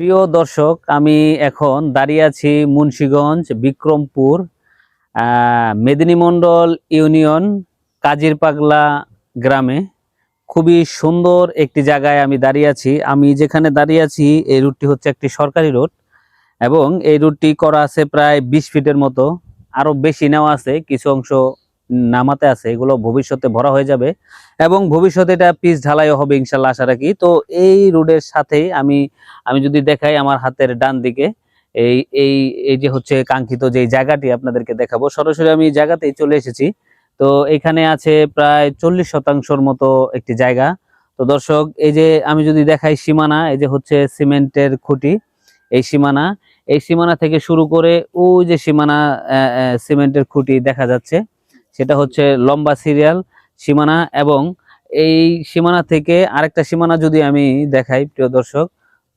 প্রিয় দর্শক, আমি এখন দাঁড়িয়ে আছি মুন্সিগঞ্জ বিক্রমপুর মেদিনীমণ্ডল ইউনিয়ন কাজীর পাগলা গ্রামে। খুবই সুন্দর একটি জায়গায় আমি দাঁড়িয়ে আছি। আমি যেখানে দাঁড়িয়ে আছি এই রুটটি হচ্ছে একটি সরকারি রুট এবং এই রুটটি করা আছে প্রায় 20 ফিটের মতো। আরো বেশি নেওয়া আছে, কিছু অংশ নামাতে আছে, এগুলো ভবিষ্যতে ভরা হয়ে যাবে এবং ভবিষ্যতে এটা পিচ ঢালাইও হবে ইনশাল্লাহ, আশা রাখি। তো এই রোডের সাথেই আমি আমি যদি দেখাই আমার হাতের ডান দিকে এই এই এই যে হচ্ছে কাঙ্ক্ষিত যে জায়গাটি আপনাদেরকে দেখাবো, সরাসরি আমি এই জায়গাতেই চলে এসেছি। তো এখানে আছে প্রায় 40% মতো একটি জায়গা। তো দর্শক, এই যে আমি যদি দেখাই সীমানা, এই যে হচ্ছে সিমেন্টের খুঁটি, এই সীমানা, এই সীমানা থেকে শুরু করে ওই যে সীমানা সিমেন্টের খুঁটি দেখা যাচ্ছে, সেটা হচ্ছে লম্বা সিরিয়াল সীমানা। এবং এই সীমানা থেকে আরেকটা সীমানা যদি আমি দেখাই প্রিয় দর্শক,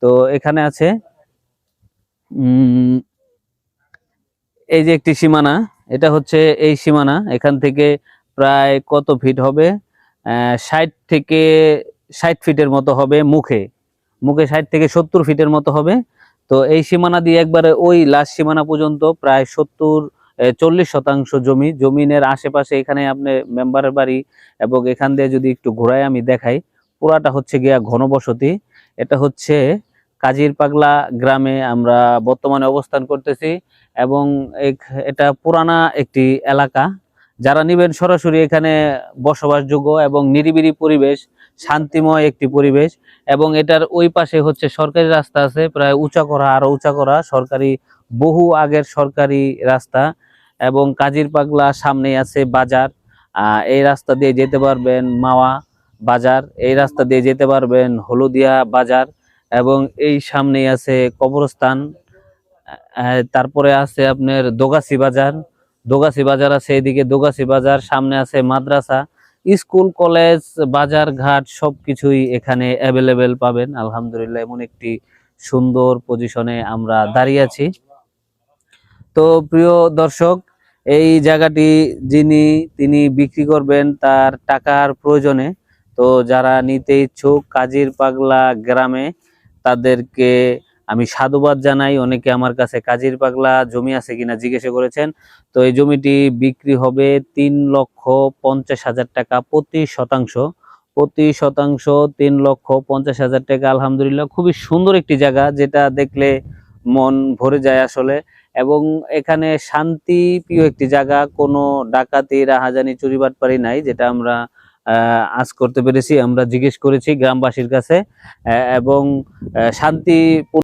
তো এখানে আছে এই যে একটি সীমানা, এটা হচ্ছে এই সীমানা। এখান থেকে প্রায় কত ফিট হবে, 60 ফিটের মতো হবে, মুখে মুখে 60 থেকে 70 ফিটের মতো হবে। তো এই সীমানা দিয়ে একবারে ওই লাস্ট সীমানা পর্যন্ত প্রায় 40% জমিনের আশেপাশে এখানে আপনি মেম্বারের বাড়ি। এবং এখান দিয়ে যদি একটু ঘোরায় আমি দেখাই, পুরাটা হচ্ছে গিয়া ঘনবসতি। এটা হচ্ছে কাজীর পাগলা গ্রামে আমরা বর্তমানে অবস্থান করতেছি এবং এটা পুরানা একটি এলাকা। যারা নিবেন সরাসরি এখানে বসবাসযোগ্য এবং নিরিবিলি পরিবেশ, শান্তিময় একটি পরিবেশ। এবং এটার ওই পাশে হচ্ছে সরকারি রাস্তা আছে, প্রায় উঁচা করা, আরো উঁচা করা, সরকারি, বহু আগের সরকারি রাস্তা। এবং কাজীর পাগলা সামনে আছে বাজার, এই রাস্তা দিয়ে যেতে পারবেন মাওয়া বাজার, এই রাস্তা দিয়ে যেতে পারবেন হলুদিয়া বাজার। এবং এই সামনেই আছে কবরস্থান, তারপরে আছে আপনার দোগাছি বাজার, দোগাছি বাজার আছে এদিকে, দোগাছি বাজার সামনে আছে মাদ্রাসা, স্কুল, কলেজ, বাজার ঘাট সবকিছুই এখানে অ্যাভেলেবেল পাবেন। আলহামদুলিল্লাহ, এমন একটি সুন্দর পজিশনে আমরা দাঁড়িয়ে আছি। তো প্রিয় দর্শক, এই জায়গাটি তিনি বিক্রি করবেন তার টাকার প্রয়োজনে। তো যারা নিতে ইচ্ছুক কাজীর পাগলা গ্রামে, তাদেরকে আমি সাধুবাদ জানাই। অনেকে আমার কাছে কাজীর পাগলা জমি আছে কিনা জিজ্ঞেস করেছেন। তো এই জমিটি বিক্রি হবে 3,50,000 টাকা প্রতি শতাংশ। প্রতি শতাংশ 3,50,000 টাকা। আলহামদুলিল্লাহ, খুবই সুন্দর একটি জায়গা, যেটা দেখলে মন ভরে যায় আসলে। এবং এখানে শান্তি প্রিয় একটি জায়গা, কোনো ডাকাতি, রাহাজানি, চুরি বাটপারি নাই, যেটা আমরা আজ করতে পেরেছি। আমরা জিজ্ঞেস করেছি গ্রামবাসীর কাছে এবং শান্তি